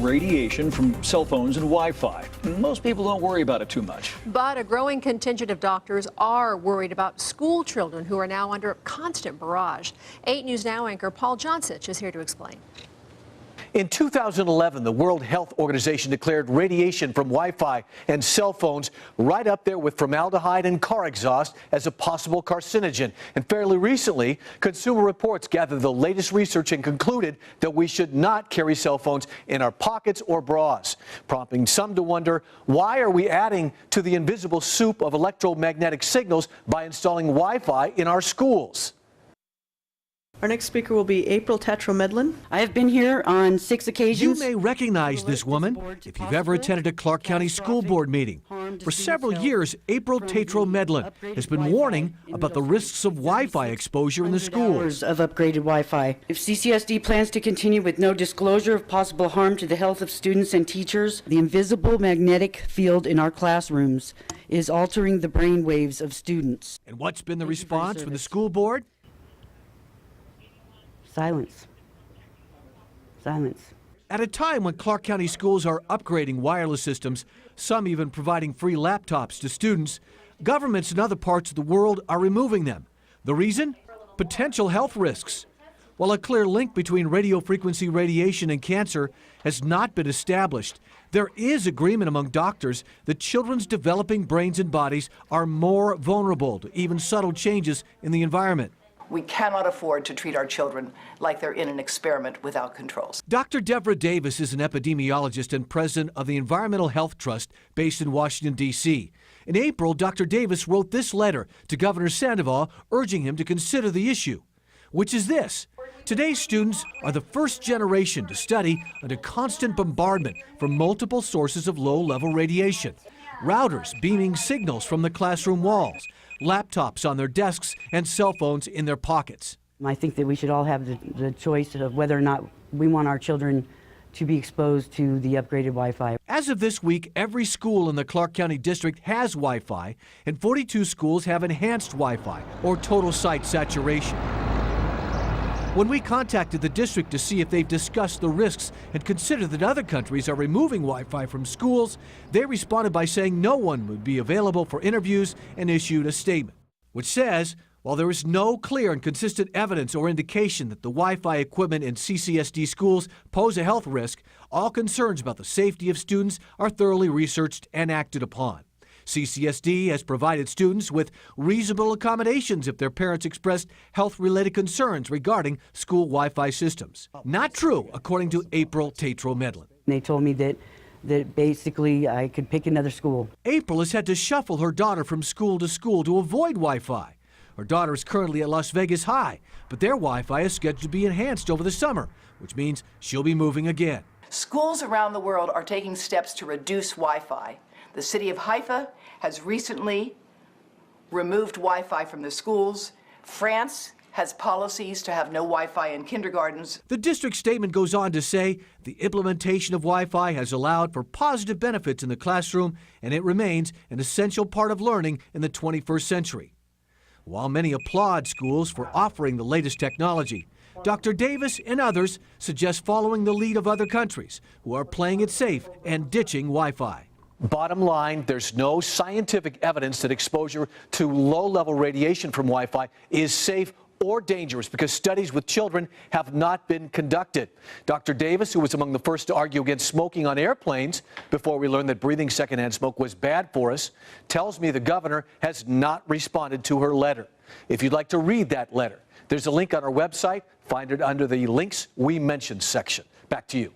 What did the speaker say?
radiation from cell phones and Wi-Fi. Most people don't worry about it too much. But a growing contingent of doctors are worried about school children who are now under constant barrage. 8 News Now anchor Paul Johnsich is here to explain. In 2011, the World Health Organization declared radiation from Wi-Fi and cell phones right up there with formaldehyde and car exhaust as a possible carcinogen. And fairly recently, Consumer Reports gathered the latest research and concluded that we should not carry cell phones in our pockets or bras, prompting some to wonder, why are we adding to the invisible soup of electromagnetic signals by installing Wi-Fi in our schools? Our next speaker will be April Tatro Medlen. I have been here on 6 occasions. You may recognize this woman if you've ever attended a Clark County School Board meeting. For several years, April Tatro Medlen has been warning about the risks of Wi-Fi exposure in the schools. Of upgraded Wi-Fi. If CCSD plans to continue with no disclosure of possible harm to the health of students and teachers, the invisible magnetic field in our classrooms is altering the brain waves of students. And what's been the response from the school board? Silence. Silence. At a time when Clark County schools are upgrading wireless systems, some even providing free laptops to students, governments in other parts of the world are removing them. The reason? Potential health risks. While a clear link between radio frequency radiation and cancer has not been established, there is agreement among doctors that children's developing brains and bodies are more vulnerable to even subtle changes in the environment. We cannot afford to treat our children like they're in an experiment without controls. Dr. Deborah Davis is an epidemiologist and president of the Environmental Health Trust based in Washington, D.C. In April, Dr. Davis wrote this letter to Governor Sandoval urging him to consider the issue, which is this. Today's students are the first generation to study under constant bombardment from multiple sources of low-level radiation. Routers beaming signals from the classroom walls, laptops on their desks, and cell phones in their pockets. I think that we should all have the choice of whether or not we want our children to be exposed to the upgraded Wi-Fi. As of this week, every school in the Clark County District has Wi-Fi, and 42 schools have enhanced Wi-Fi, or total site saturation. When we contacted the district to see if they've discussed the risks and considered that other countries are removing Wi-Fi from schools, they responded by saying no one would be available for interviews and issued a statement, which says, while there is no clear and consistent evidence or indication that the Wi-Fi equipment in CCSD schools pose a health risk, all concerns about the safety of students are thoroughly researched and acted upon. CCSD has provided students with reasonable accommodations if their parents expressed health-related concerns regarding school Wi-Fi systems. Not true, according to April Tatro Medlen. They told me that basically I could pick another school. April has had to shuffle her daughter from school to school to avoid Wi-Fi. Her daughter is currently at Las Vegas High, but their Wi-Fi is scheduled to be enhanced over the summer, which means she'll be moving again. Schools around the world are taking steps to reduce Wi-Fi. The city of Haifa has recently removed Wi-Fi from the schools. France has policies to have no Wi-Fi in kindergartens. The district statement goes on to say the implementation of Wi-Fi has allowed for positive benefits in the classroom, and it remains an essential part of learning in the 21st century. While many applaud schools for offering the latest technology, Dr. Davis and others suggest following the lead of other countries who are playing it safe and ditching Wi-Fi. Bottom line, there's no scientific evidence that exposure to low-level radiation from Wi-Fi is safe or dangerous because studies with children have not been conducted. Dr. Davis, who was among the first to argue against smoking on airplanes before we learned that breathing secondhand smoke was bad for us, tells me the governor has not responded to her letter. If you'd like to read that letter, there's a link on our website. Find it under the links we mentioned section. Back to you.